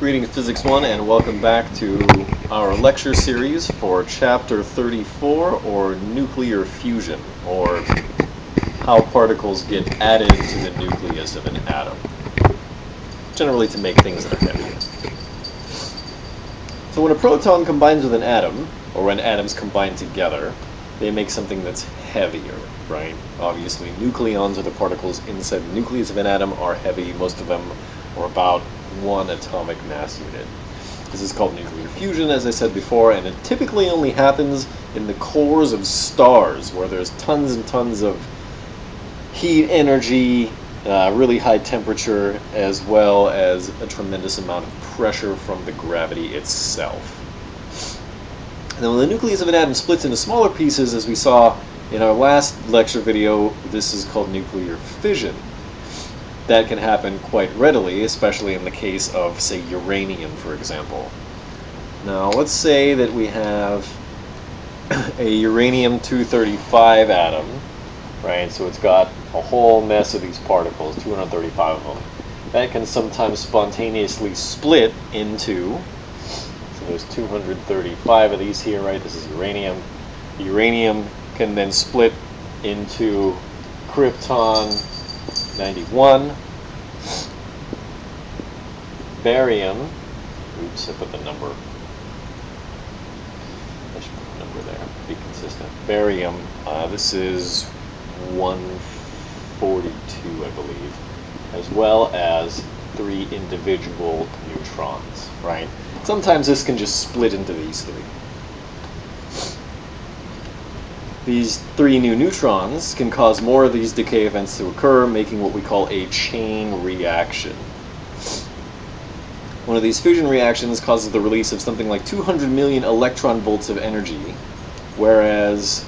Greetings Physics 1 and welcome back to our lecture series for Chapter 34, or Nuclear Fusion, or how particles get added to the nucleus of an atom, generally to make things that are heavier. So when a proton combines with an atom, or when atoms combine together, they make something that's heavier, right? Obviously, nucleons, or the particles inside the nucleus of an atom, are heavy. Most of them are about 1 atomic mass unit. This is called nuclear fusion, as I said before, and it typically only happens in the cores of stars, where there's tons and tons of heat energy, really high temperature, as well as a tremendous amount of pressure from the gravity itself. Now, when the nucleus of an atom splits into smaller pieces, as we saw in our last lecture video, this is called nuclear fission. That can happen quite readily, especially in the case of, say, uranium, for example. Now, let's say that we have a uranium-235 atom, right? So it's got a whole mess of these particles, 235 of them. That can sometimes spontaneously split into, so there's 235 of these here, right? This is uranium. The uranium can then split into krypton 91, barium, oops, I put the number, I should put the number there, be consistent. Barium, this is 142, I believe, as well as 3 individual neutrons, right? Sometimes this can just split into these 3. These 3 new neutrons can cause more of these decay events to occur, making what we call a chain reaction. One of these fission reactions causes the release of something like 200 million electron volts of energy, whereas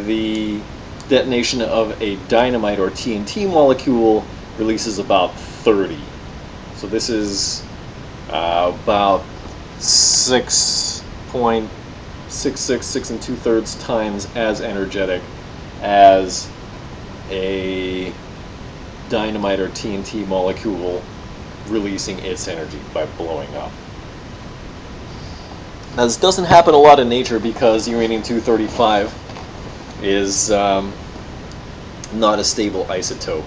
the detonation of a dynamite or TNT molecule releases about 30. So this is about 6.666 2/3 times as energetic as a dynamite or TNT molecule releasing its energy by blowing up. Now, this doesn't happen a lot in nature because uranium-235 is not a stable isotope,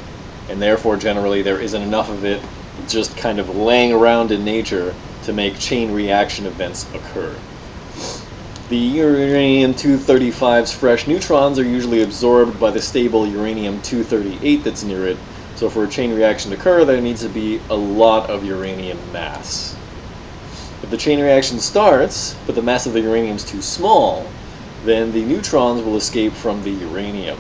and therefore generally there isn't enough of it just kind of laying around in nature to make chain reaction events occur. The uranium-235's fresh neutrons are usually absorbed by the stable uranium-238 that's near it, so for a chain reaction to occur, there needs to be a lot of uranium mass. If the chain reaction starts, but the mass of the uranium is too small, then the neutrons will escape from the uranium.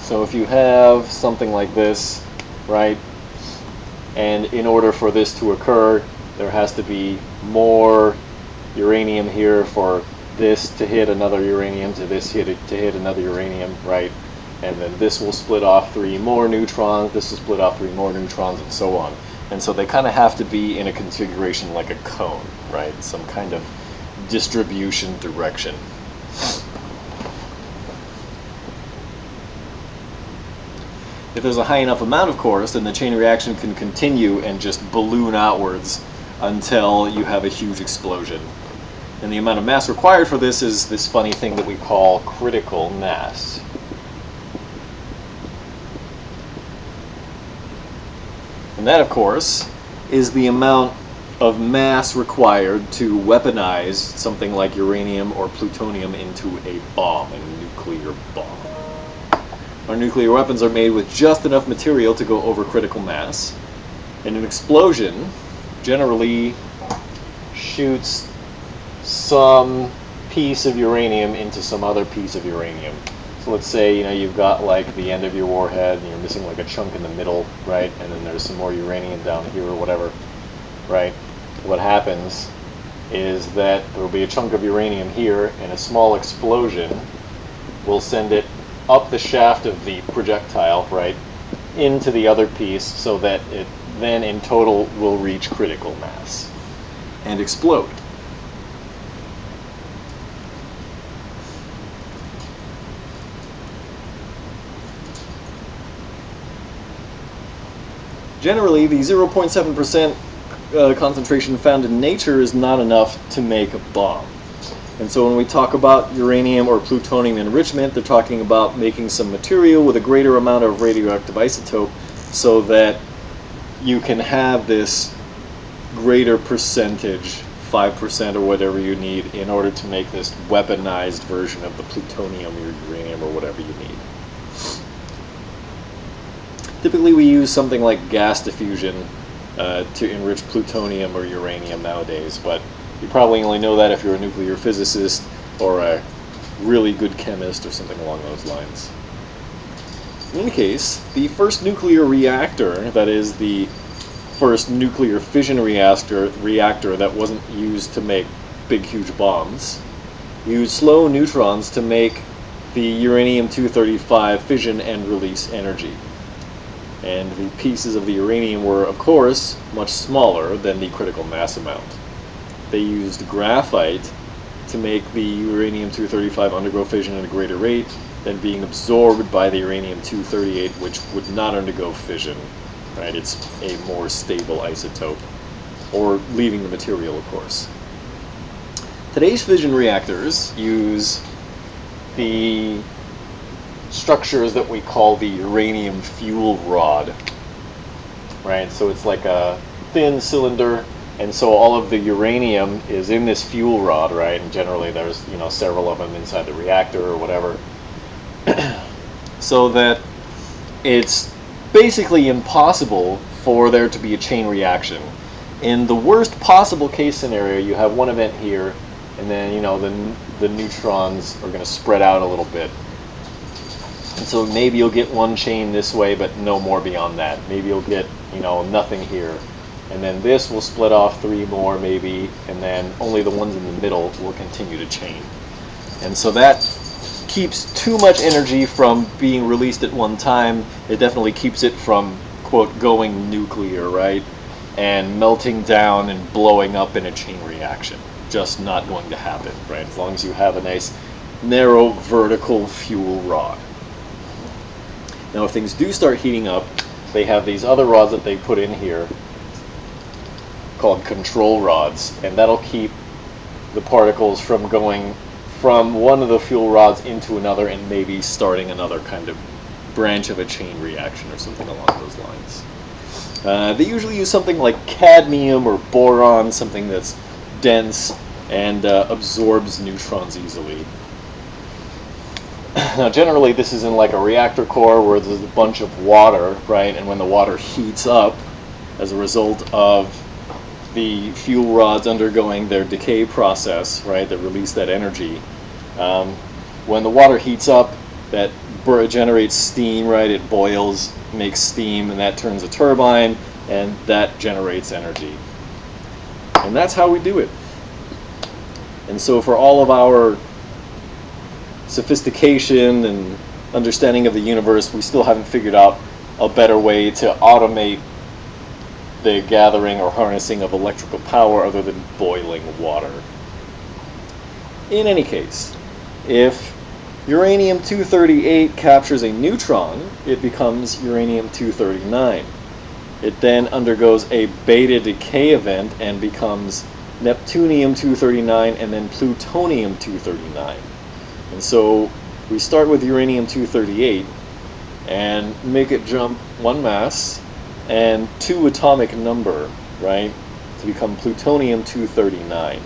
So if you have something like this, right, and in order for this to occur, there has to be more uranium here for this to hit another uranium, to hit another uranium, right? And then this will split off 3 more neutrons, this will split off 3 more neutrons, and so on. And so they kind of have to be in a configuration like a cone, right? Some kind of distribution direction. If there's a high enough amount, of course, then the chain reaction can continue and just balloon outwards until you have a huge explosion. And the amount of mass required for this is this funny thing that we call critical mass. And that, of course, is the amount of mass required to weaponize something like uranium or plutonium into a bomb, a nuclear bomb. Our nuclear weapons are made with just enough material to go over critical mass, and an explosion generally shoots some piece of uranium into some other piece of uranium. So let's say, you've got like the end of your warhead and you're missing like a chunk in the middle, right? And then there's some more uranium down here or whatever, right? What happens is that there will be a chunk of uranium here, and a small explosion will send it up the shaft of the projectile, right, into the other piece, so that it then in total will reach critical mass and explode. generally the 0.7% concentration found in nature is not enough to make a bomb. And so when we talk about uranium or plutonium enrichment, they're talking about making some material with a greater amount of radioactive isotope so that you can have this greater percentage, 5% or whatever you need, in order to make this weaponized version of the plutonium or uranium or whatever you need. Typically we use something like gas diffusion to enrich plutonium or uranium nowadays, but you probably only know that if you're a nuclear physicist or a really good chemist or something along those lines. In any case, the first nuclear reactor, that is the first nuclear fission reactor that wasn't used to make big huge bombs, used slow neutrons to make the uranium-235 fission and release energy. And the pieces of the uranium were, of course, much smaller than the critical mass amount. They used graphite to make the uranium-235 undergo fission at a greater rate than being absorbed by the uranium-238, which would not undergo fission. Right? It's a more stable isotope, or leaving the material, of course. Today's fission reactors use the structures that we call the uranium fuel rod. Right? So it's like a thin cylinder, and so all of the uranium is in this fuel rod, right? And generally there's, several of them inside the reactor or whatever. So that it's basically impossible for there to be a chain reaction. In the worst possible case scenario, you have one event here, and then, the neutrons are going to spread out a little bit. And so maybe you'll get one chain this way, but no more beyond that. Maybe you'll get, nothing here. And then this will split off 3 more maybe, and then only the ones in the middle will continue to chain. And so that keeps too much energy from being released at one time. It definitely keeps it from, quote, going nuclear, right? And melting down and blowing up in a chain reaction. Just not going to happen, right? As long as you have a nice narrow vertical fuel rod. Now if things do start heating up, they have these other rods that they put in here called control rods, and that'll keep the particles from going from one of the fuel rods into another and maybe starting another kind of branch of a chain reaction or something along those lines. They usually use something like cadmium or boron, something that's dense and absorbs neutrons easily. Now generally this is in like a reactor core where there's a bunch of water, right? And when the water heats up as a result of the fuel rods undergoing their decay process, right, that release that energy. When the water heats up, that generates steam, right? It boils, makes steam, and that turns a turbine, and that generates energy. And that's how we do it. And so for all of our sophistication and understanding of the universe, we still haven't figured out a better way to automate the gathering or harnessing of electrical power other than boiling water. In any case, if uranium-238 captures a neutron, it becomes uranium-239. It then undergoes a beta decay event and becomes neptunium-239 and then plutonium-239. And so we start with uranium-238 and make it jump 1 mass and 2 atomic number, right, to become plutonium-239.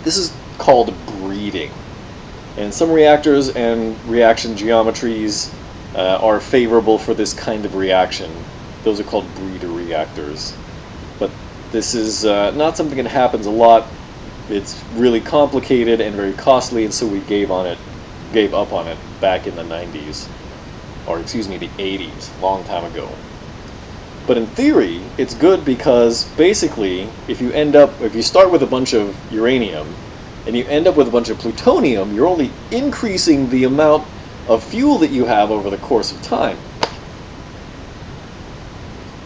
This is called breeding. And some reactors and reaction geometries are favorable for this kind of reaction. Those are called breeder reactors. But this is not something that happens a lot. It's really complicated and very costly, and so we gave up on it back in the 90s. Or excuse me, the 80s, long time ago. But in theory, it's good because basically, if you start with a bunch of uranium and you end up with a bunch of plutonium, you're only increasing the amount of fuel that you have over the course of time.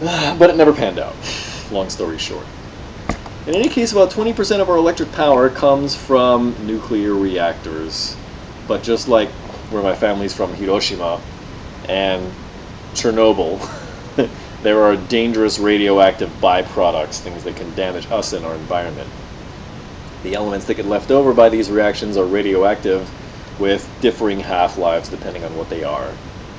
But it never panned out, long story short. In any case, about 20% of our electric power comes from nuclear reactors. But just like where my family's from, Hiroshima, and Chernobyl, there are dangerous radioactive byproducts, things that can damage us and our environment. The elements that get left over by these reactions are radioactive with differing half-lives depending on what they are.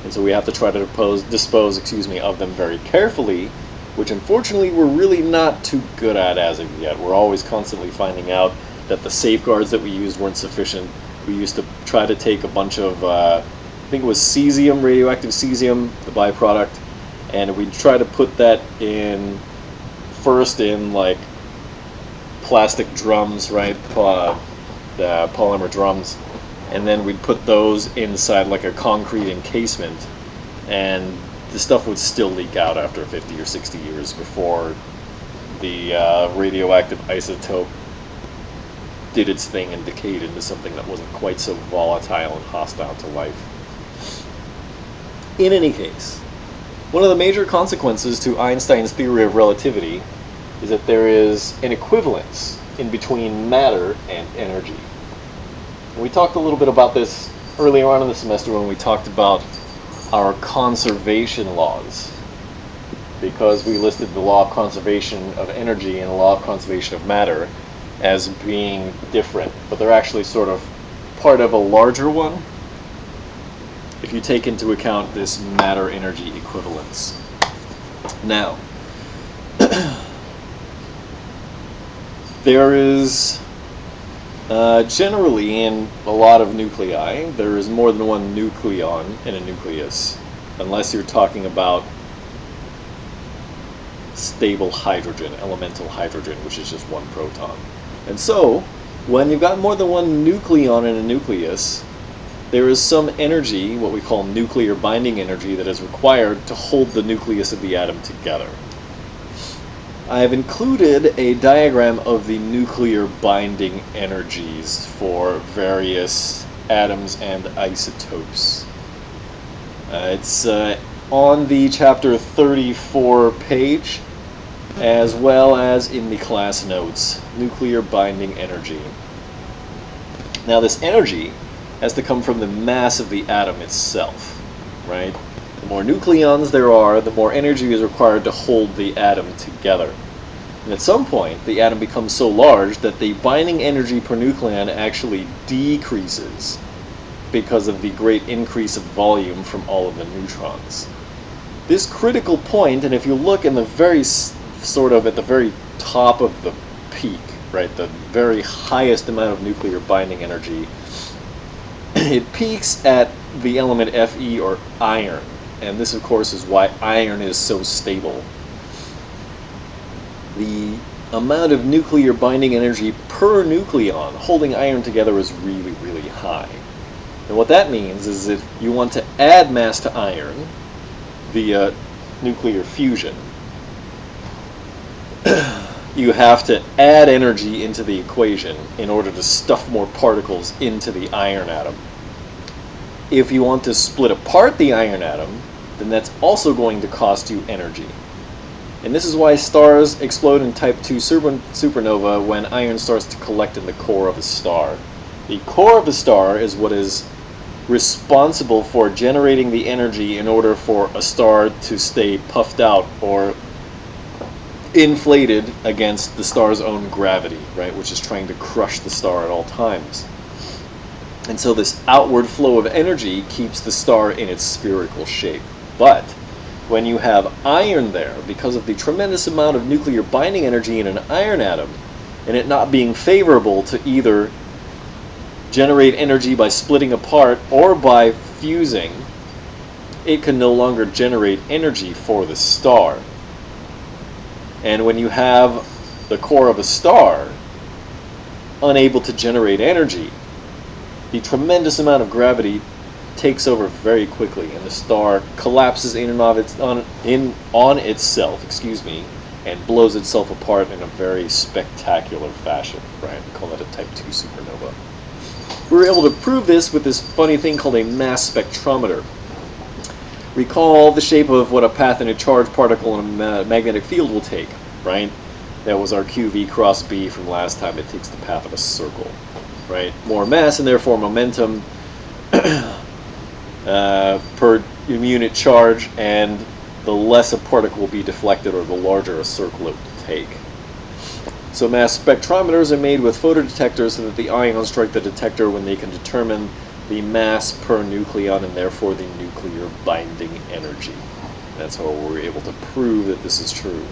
And so we have to try to dispose of them very carefully, which unfortunately we're really not too good at as of yet. We're always constantly finding out that the safeguards that we used weren't sufficient. We used to try to take a bunch of, I think it was cesium, radioactive cesium, the byproduct, and we'd try to put that in, first in like plastic drums, right, the polymer drums, and then we'd put those inside like a concrete encasement, and the stuff would still leak out after 50 or 60 years before the radioactive isotope did its thing and decayed into something that wasn't quite so volatile and hostile to life. In any case, one of the major consequences to Einstein's theory of relativity is that there is an equivalence in between matter and energy. And we talked a little bit about this earlier on in the semester when we talked about our conservation laws, because we listed the law of conservation of energy and the law of conservation of matter as being different, but they're actually sort of part of a larger one if you take into account this matter-energy equivalence. Now, there is generally in a lot of nuclei, there is more than one nucleon in a nucleus, unless you're talking about stable hydrogen, elemental hydrogen, which is just one proton. And so, when you've got more than one nucleon in a nucleus, there is some energy, what we call nuclear binding energy, that is required to hold the nucleus of the atom together. I have included a diagram of the nuclear binding energies for various atoms and isotopes. It's on the chapter 34 page, as well as in the class notes, nuclear binding energy. Now this energy has to come from the mass of the atom itself, right? The more nucleons there are, the more energy is required to hold the atom together. And at some point, the atom becomes so large that the binding energy per nucleon actually decreases because of the great increase of volume from all of the neutrons. This critical point, and if you look in the very sort of at the very top of the peak, right, the very highest amount of nuclear binding energy, it peaks at the element Fe, or iron, and this of course is why iron is so stable. The amount of nuclear binding energy per nucleon holding iron together is really, really high. And what that means is if you want to add mass to iron via nuclear fusion, you have to add energy into the equation in order to stuff more particles into the iron atom. If you want to split apart the iron atom, then that's also going to cost you energy. And this is why stars explode in type 2 supernova when iron starts to collect in the core of a star. The core of a star is what is responsible for generating the energy in order for a star to stay puffed out or inflated against the star's own gravity, right, which is trying to crush the star at all times. And so this outward flow of energy keeps the star in its spherical shape. But when you have iron there, because of the tremendous amount of nuclear binding energy in an iron atom, and it not being favorable to either generate energy by splitting apart or by fusing, it can no longer generate energy for the star. And when you have the core of a star unable to generate energy, the tremendous amount of gravity takes over very quickly, and the star collapses in and of on itself, and blows itself apart in a very spectacular fashion. Right? We call that a Type 2 supernova. We were able to prove this with this funny thing called a mass spectrometer. Recall the shape of what a path in a charged particle in a magnetic field will take, right? That was our QV cross B from last time. It takes the path of a circle, right? More mass and therefore momentum per unit charge, and the less a particle will be deflected or the larger a circle it will take. So mass spectrometers are made with photodetectors so that the ions strike the detector when they can determine the mass per nucleon and therefore the nuclear binding energy. That's how we're able to prove that this is true.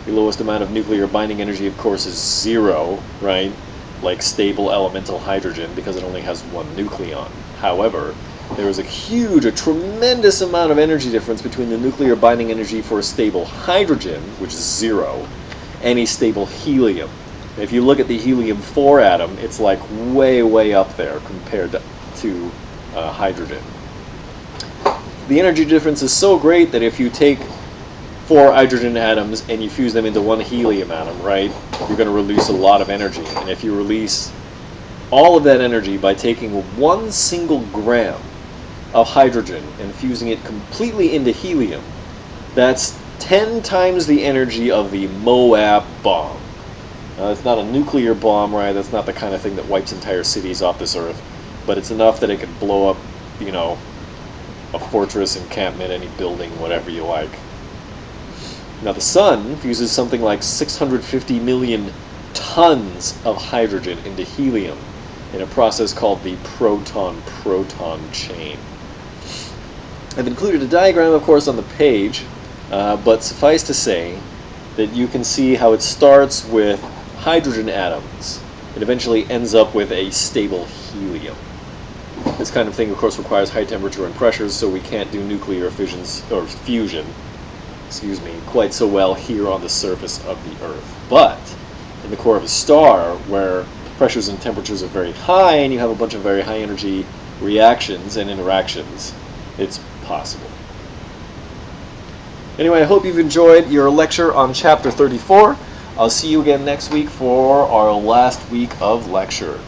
The lowest amount of nuclear binding energy, of course, is 0, right? Like stable elemental hydrogen, because it only has one nucleon. However, there is a tremendous amount of energy difference between the nuclear binding energy for a stable hydrogen, which is 0, and a stable helium. If you look at the helium-4 atom, it's like way, way up there compared to hydrogen. The energy difference is so great that if you take 4 hydrogen atoms and you fuse them into 1 helium atom, right, you're going to release a lot of energy. And if you release all of that energy by taking 1 single gram of hydrogen and fusing it completely into helium, that's 10 times the energy of the Moab bomb. Now, it's not a nuclear bomb, right? That's not the kind of thing that wipes entire cities off this earth, but it's enough that it could blow up, you know, a fortress, encampment, any building, whatever you like. Now, the sun fuses something like 650 million tons of hydrogen into helium in a process called the proton-proton chain. I've included a diagram, of course, on the page, but suffice to say that you can see how it starts with hydrogen atoms. It eventually ends up with a stable helium. This kind of thing, of course, requires high temperature and pressures, so we can't do nuclear fusion, quite so well here on the surface of the Earth. But in the core of a star, where pressures and temperatures are very high, and you have a bunch of very high energy reactions and interactions, it's possible. Anyway, I hope you've enjoyed your lecture on Chapter 34. I'll see you again next week for our last week of lecture.